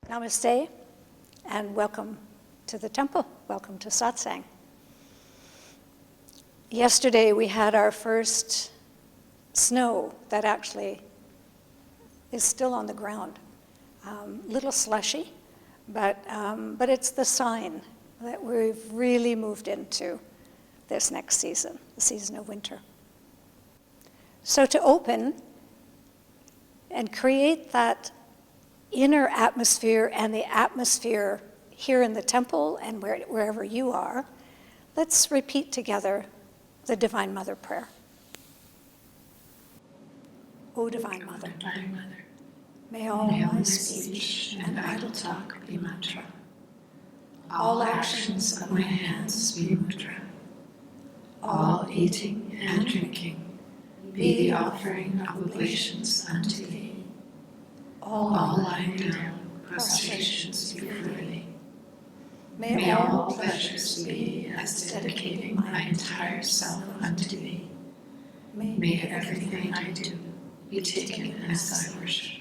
Namaste, and welcome to the temple. Welcome to satsang. Yesterday we had our first snow that actually is still on the ground. Little slushy, but it's the sign that we've really moved into this next season, the season of winter. So to open and create that inner atmosphere and the atmosphere here in the temple and wherever you are, let's repeat together the Divine Mother prayer. O Divine Mother, may all my speech and idle talk be mantra. All actions of my hands be mudra. All eating and drinking be the offering of oblations unto thee. All lying down, prostrations be for thee. May all pleasures be as dedicating my entire self unto thee. May everything I do be taken as thy worship.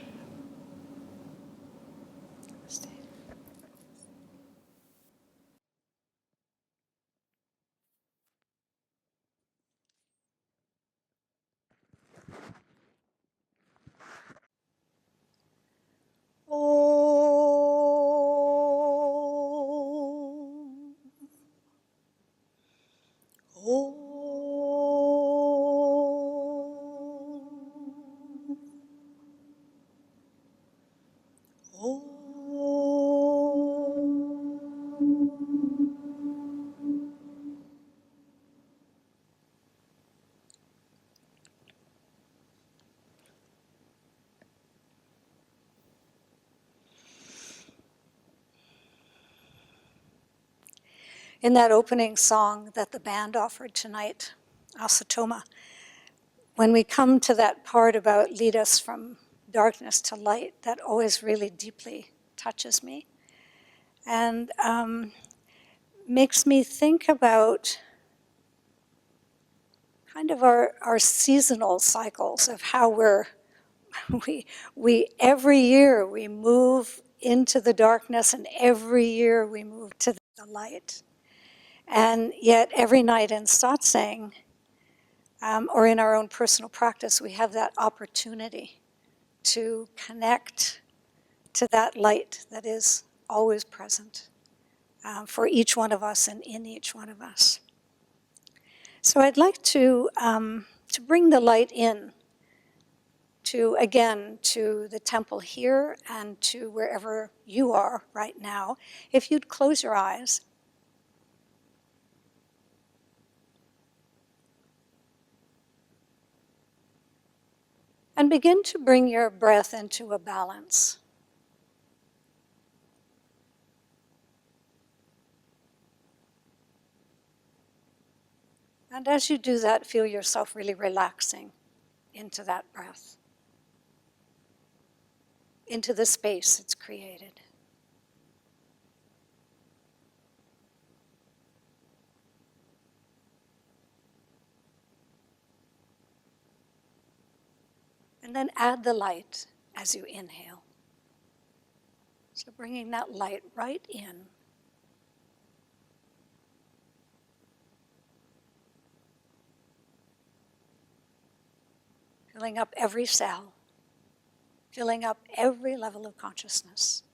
In that opening song that the band offered tonight, Asatoma, when we come to that part about lead us from darkness to light, that always really deeply touches me and makes me think about kind of our seasonal cycles of how we every year we move into the darkness and every year we move to the light. And yet every night in satsang, or in our own personal practice, we have that opportunity to connect to that light that is always present for each one of us and in each one of us. So I'd like to bring the light in to the temple here and to wherever you are right now. If you'd close your eyes. And begin to bring your breath into a balance. And as you do that, feel yourself really relaxing into that breath, into the space it's created. And then add the light as you inhale. So bringing that light right in. Filling up every cell. Filling up every level of consciousness.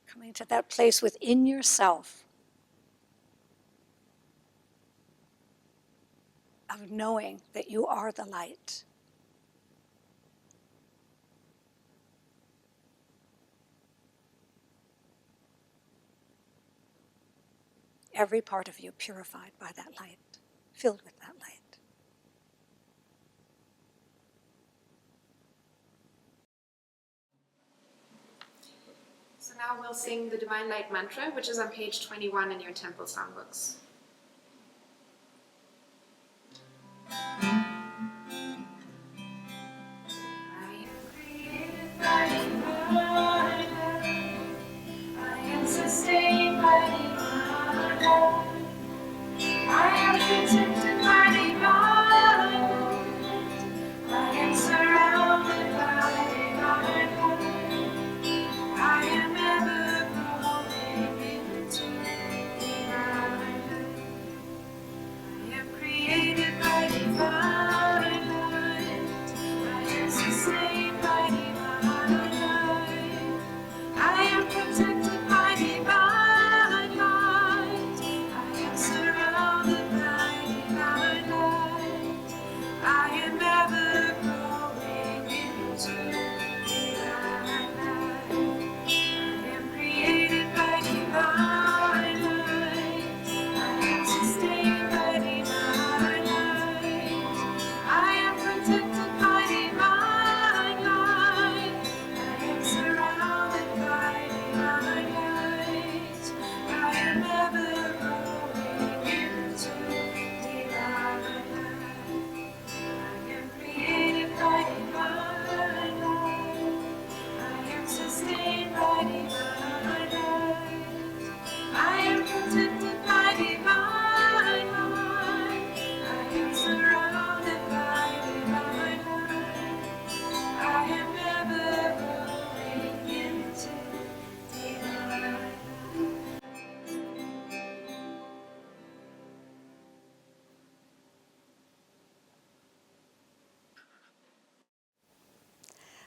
Coming to that place within yourself of knowing that you are the light. Every part of you purified by that light, filled with that light. So now we'll sing the Divine Light Mantra, which is on page 21 in your temple songbooks. Sustained by divine, I am protected by divine.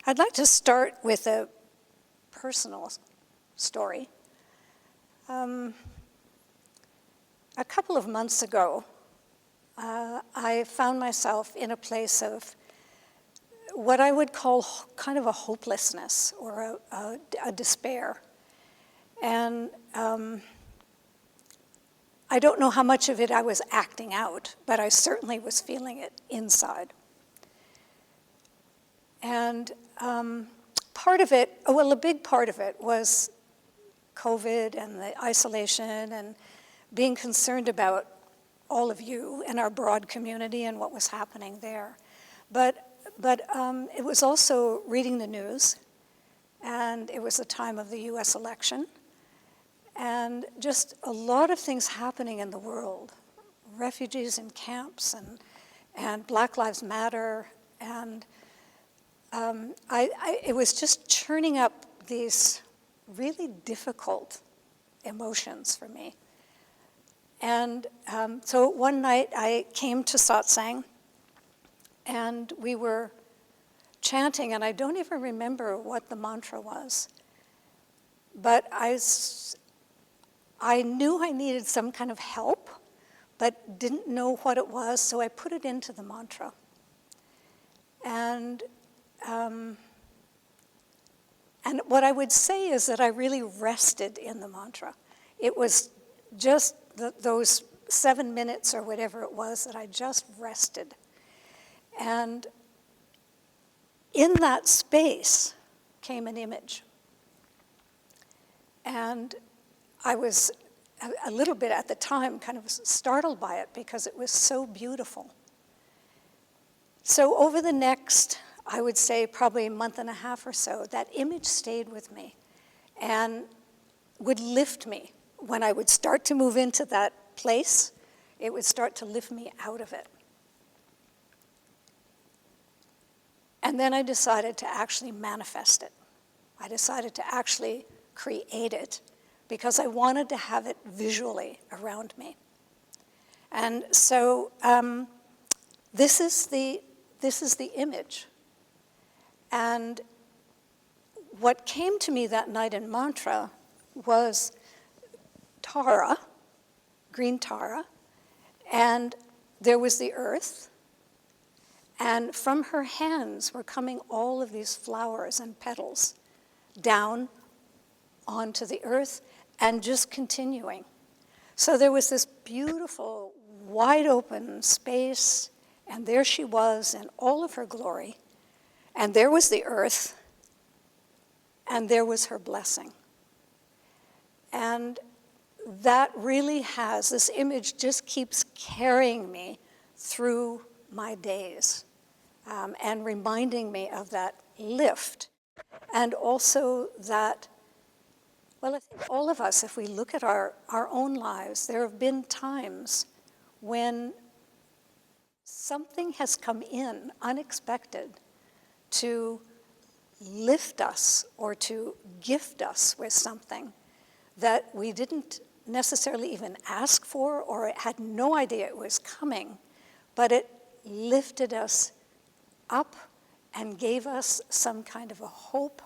I'd like to start with a personal story. A couple of months ago, I found myself in a place of what I would call kind of a hopelessness or a despair. And I don't know how much of it I was acting out, but I certainly was feeling it inside. And part of it, well, a big part of it was COVID and the isolation and being concerned about all of you and our broad community and what was happening there. But it was also reading the news, and it was the time of the US election, and just a lot of things happening in the world. Refugees in camps and Black Lives Matter, and it was just churning up these really difficult emotions for me. And so one night I came to satsang, and we were chanting, and I don't even remember what the mantra was, but I knew I needed some kind of help, but didn't know what it was, so I put it into the mantra. And what I would say is that I really rested in the mantra. It was just those 7 minutes or whatever it was that I just rested. And in that space came an image. And I was a little bit at the time kind of startled by it because it was so beautiful. So over the next, I would say probably a month and a half or so, that image stayed with me and would lift me. When I would start to move into that place, it would start to lift me out of it. And then I decided to actually manifest it. I decided to actually create it because I wanted to have it visually around me. And so this is the image. And what came to me that night in mantra was Tara, green Tara, and there was the earth, and from her hands were coming all of these flowers and petals down onto the earth and just continuing. So there was this beautiful, wide open space, and there she was in all of her glory, and there was the earth, and there was her blessing. And that really has, this image just keeps carrying me through my days and reminding me of that lift. And also that, well, I think all of us, if we look at our own lives, there have been times when something has come in unexpected to lift us or to gift us with something that we didn't necessarily even ask for or had no idea it was coming, but it lifted us up and gave us some kind of a hope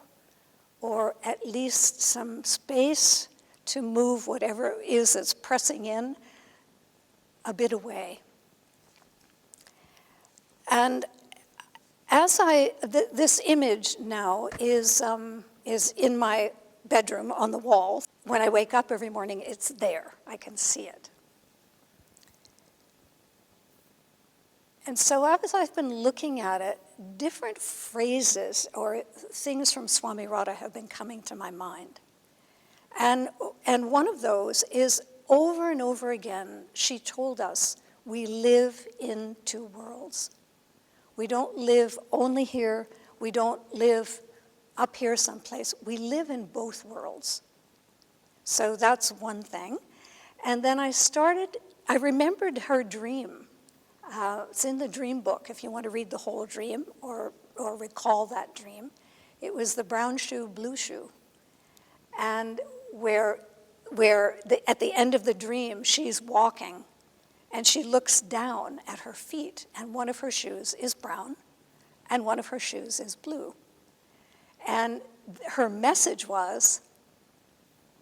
or at least some space to move whatever it is that's pressing in a bit away. And as this image now is in my bedroom on the wall. When I wake up every morning, it's there. I can see it. And so as I've been looking at it, different phrases or things from Swami Radha have been coming to my mind. And one of those is over and over again, she told us, we live in two worlds. We don't live only here. We don't live up here someplace. We live in both worlds. So that's one thing. And then I remembered her dream. It's in the dream book if you want to read the whole dream or recall that dream. It was the brown shoe, blue shoe. And where at the end of the dream, she's walking and she looks down at her feet, and one of her shoes is brown and one of her shoes is blue. And her message was,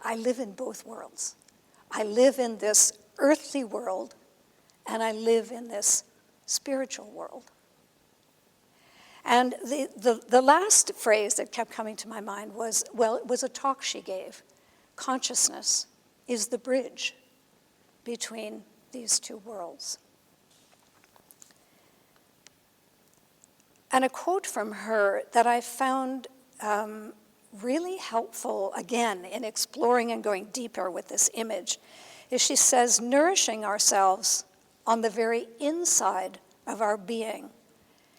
I live in both worlds. I live in this earthly world, and I live in this spiritual world. And the last phrase that kept coming to my mind was, well, it was a talk she gave. Consciousness is the bridge between these two worlds. And a quote from her that I found really helpful, again, in exploring and going deeper with this image, is she says, nourishing ourselves on the very inside of our being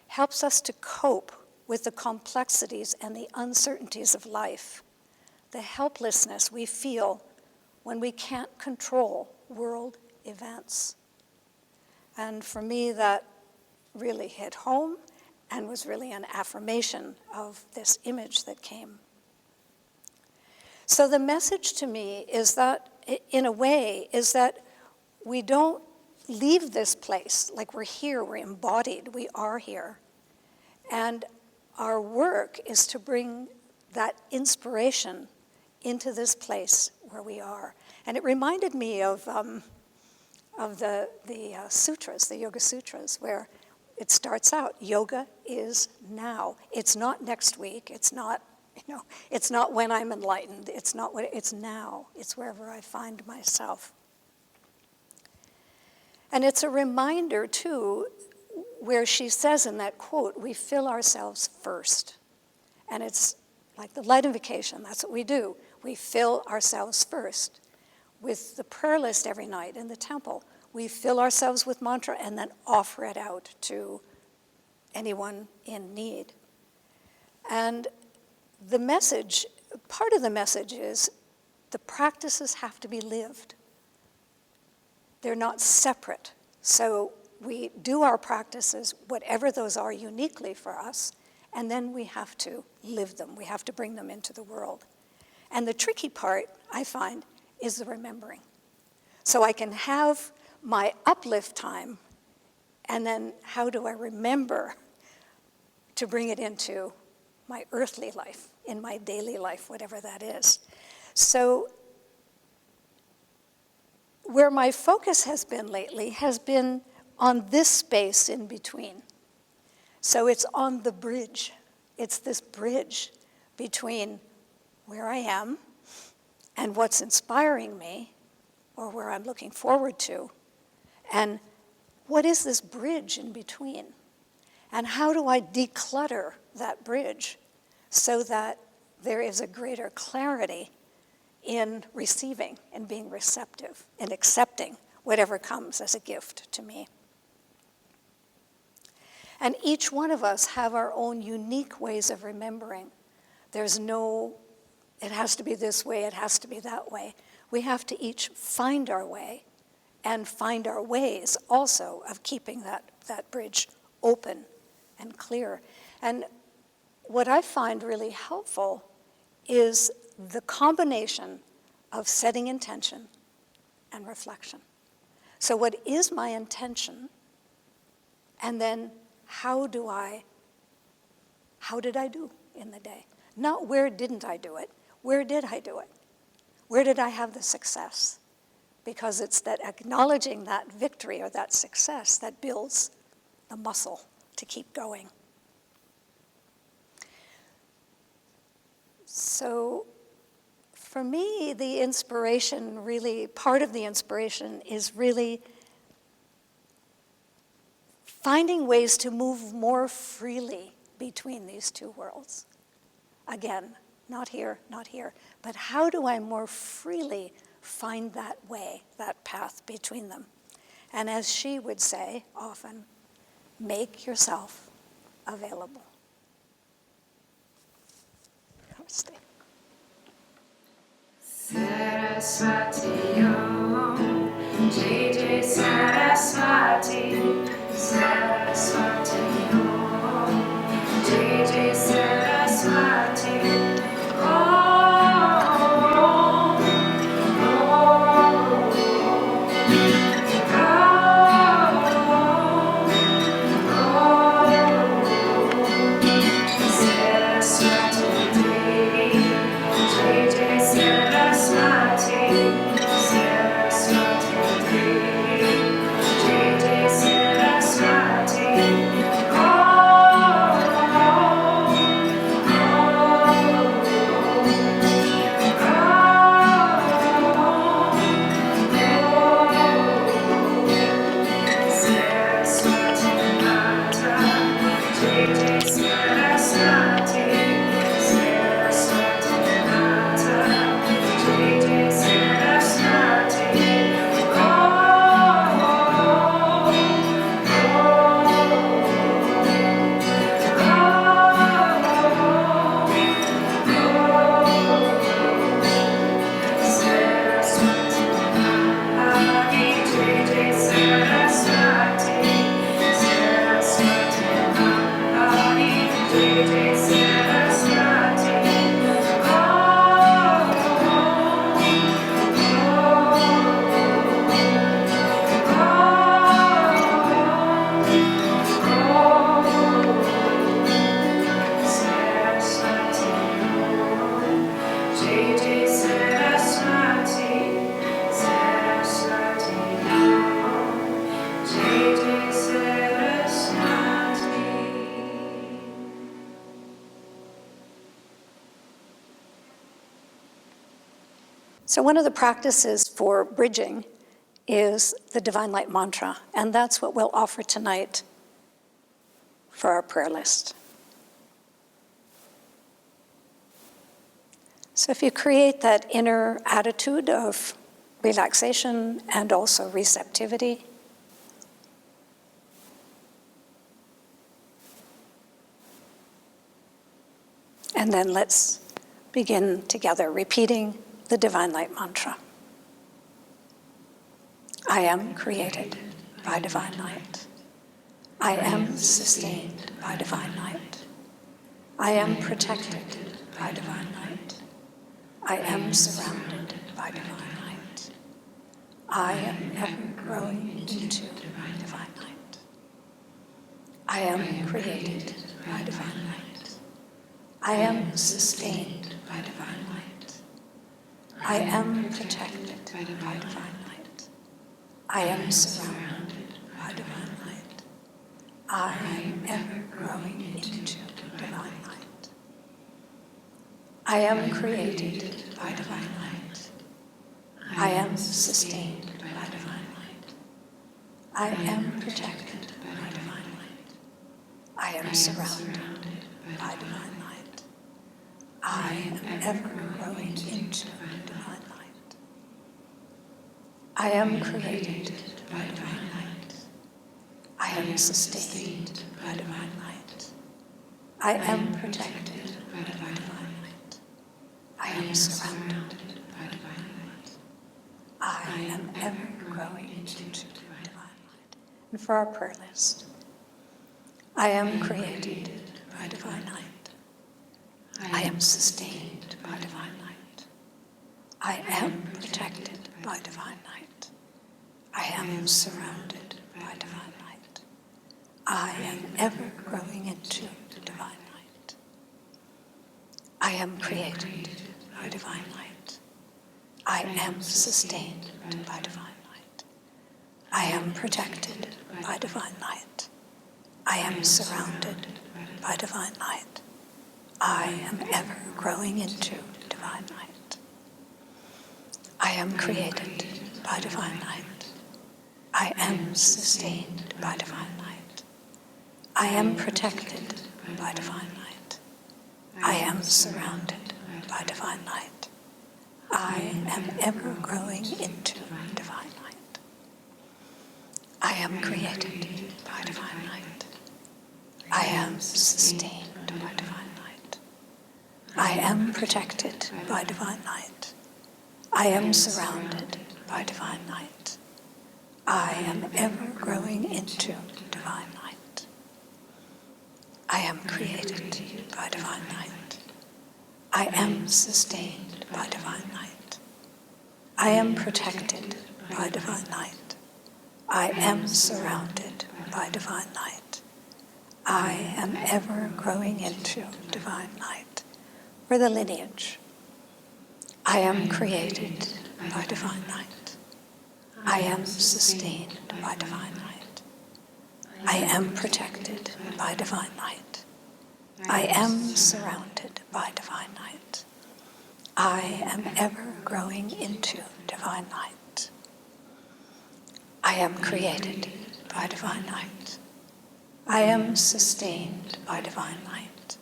helps us to cope with the complexities and the uncertainties of life, the helplessness we feel when we can't control world events. And for me, that really hit home and was really an affirmation of this image that came. So the message to me is that, in a way, is that we don't leave this place like we're here, we're embodied, we are here. And our work is to bring that inspiration into this place where we are. And it reminded me of the sutras, the Yoga Sutras, where it starts out, yoga is now. It's not next week, it's not, it's not when I'm enlightened, it's now, it's wherever I find myself. And it's a reminder, too, where she says in that quote, we fill ourselves first. And it's like the light invocation, that's what we do. We fill ourselves first. With the prayer list every night in the temple, we fill ourselves with mantra and then offer it out to anyone in need. And the message, part of the message is the practices have to be lived. They're not separate. So we do our practices, whatever those are uniquely for us, and then we have to live them. We have to bring them into the world. And the tricky part, I find, is the remembering. So I can have my uplift time, and then how do I remember to bring it into my earthly life, in my daily life, whatever that is. So where my focus has been lately has been on this space in between. So it's on the bridge. It's this bridge between where I am and what's inspiring me, or where I'm looking forward to, and what is this bridge in between? And how do I declutter that bridge so that there is a greater clarity in receiving and being receptive and accepting whatever comes as a gift to me? And each one of us have our own unique ways of remembering. There's no, it has to be this way, it has to be that way. We have to each find our way and find our ways also of keeping that bridge open and clear. And what I find really helpful is the combination of setting intention and reflection. So what is my intention? And then how did I do in the day? Not where didn't I do it, where did I do it? Where did I have the success? Because it's that acknowledging that victory or that success that builds the muscle to keep going. So for me, the inspiration really, part of the inspiration is really finding ways to move more freely between these two worlds. Again, not here, but how do I more freely find that way, that path between them? And as she would say often, make yourself available. Namaste. Saraswati Om, Jai Jai Saraswati, Saraswati Om, Jai Jai Saraswati Om, Saraswati one of the practices for bridging is the Divine Light Mantra, and that's what we'll offer tonight for our prayer list. So if you create that inner attitude of relaxation and also receptivity, and then let's begin together repeating the Divine Light Mantra. I am created by divine light. I am sustained by divine light. I am protected by divine light. I am surrounded by divine light. I am ever growing into divine light. I am created by divine light. I am sustained by divine light. I am protected by divine light. I am surrounded by divine light. I am ever growing into divine light. I am created by divine light. I am sustained by divine light. I am protected by divine light. I am surrounded by divine light. I am ever growing into divine light. I am created by divine light. I am sustained by divine light. I am protected by divine light. I am surrounded by divine light. I am ever growing into divine light. And for our prayer list, I am created by divine light. I am sustained by divine light. I am protected by divine light. I am surrounded by divine light. I am ever growing into divine light. I am created by divine light. I am sustained by divine light. I am protected by divine light. I am surrounded by divine light. I am ever growing into divine light. I am created by divine light. I am sustained by divine light. I am protected by divine light. I am surrounded by divine light. I am ever growing into divine light. I am created by divine light. I am sustained by divine light. I am protected by divine light. I am surrounded by divine light. I am ever growing into divine light. I am created by divine light. I am sustained by divine light. I am protected by divine light. I am surrounded by divine light. I am ever growing into divine light. For the lineage, I am created by divine light. I am sustained by divine light. I am protected by divine light. I am surrounded by divine light. I am ever growing into divine light. I am created by divine light. I am sustained by divine light.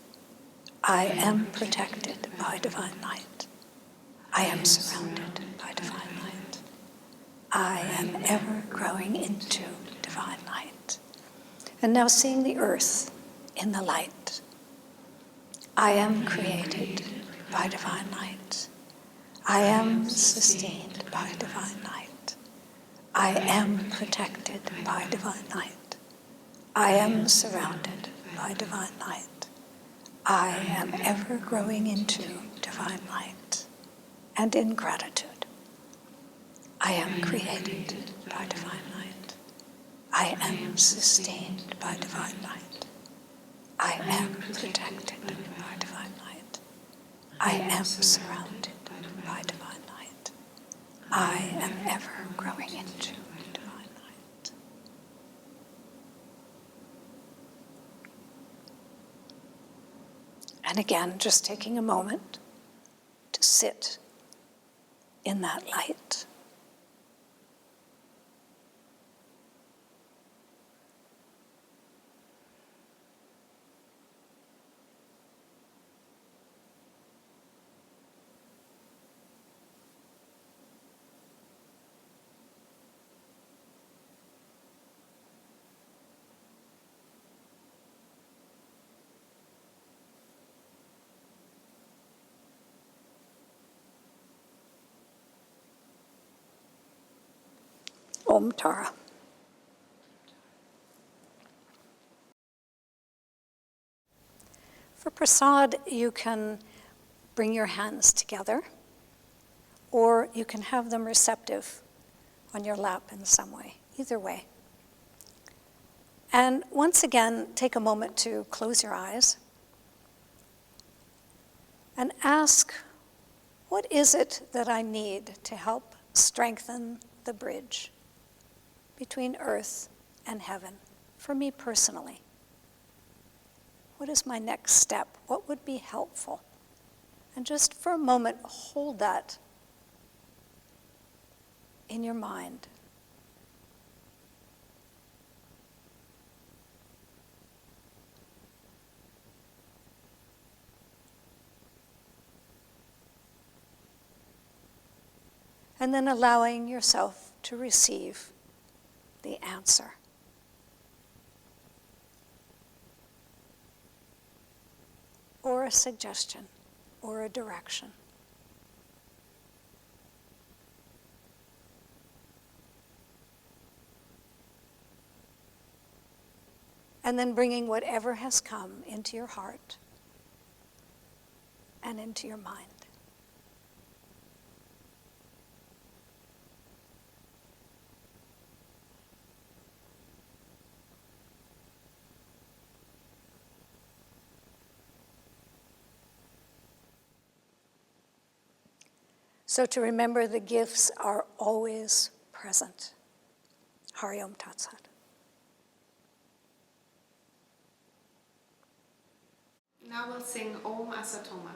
I am protected by divine light. I am surrounded by divine light. I am ever growing into divine light. And now seeing the earth in the light. I am created by divine light. I am sustained by divine light. I am protected by divine light. I am surrounded by divine light. I am ever growing into divine light. And in gratitude, I am created by divine light. I am sustained by divine light. I am protected by divine light. I am surrounded by divine light. I am ever growing into divine light. And again, just taking a moment to sit in that light. Om Tara. For prasad, you can bring your hands together, or you can have them receptive on your lap in some way, either way. And once again, take a moment to close your eyes and ask, what is it that I need to help strengthen the bridge between earth and heaven for me personally? What is my next step? What would be helpful? And just for a moment, hold that in your mind. And then allowing yourself to receive the answer. Or a suggestion, or a direction. And then bringing whatever has come into your heart and into your mind. So to remember, the gifts are always present. Hari Om Tat Sat. Now we'll sing Om Asatoma.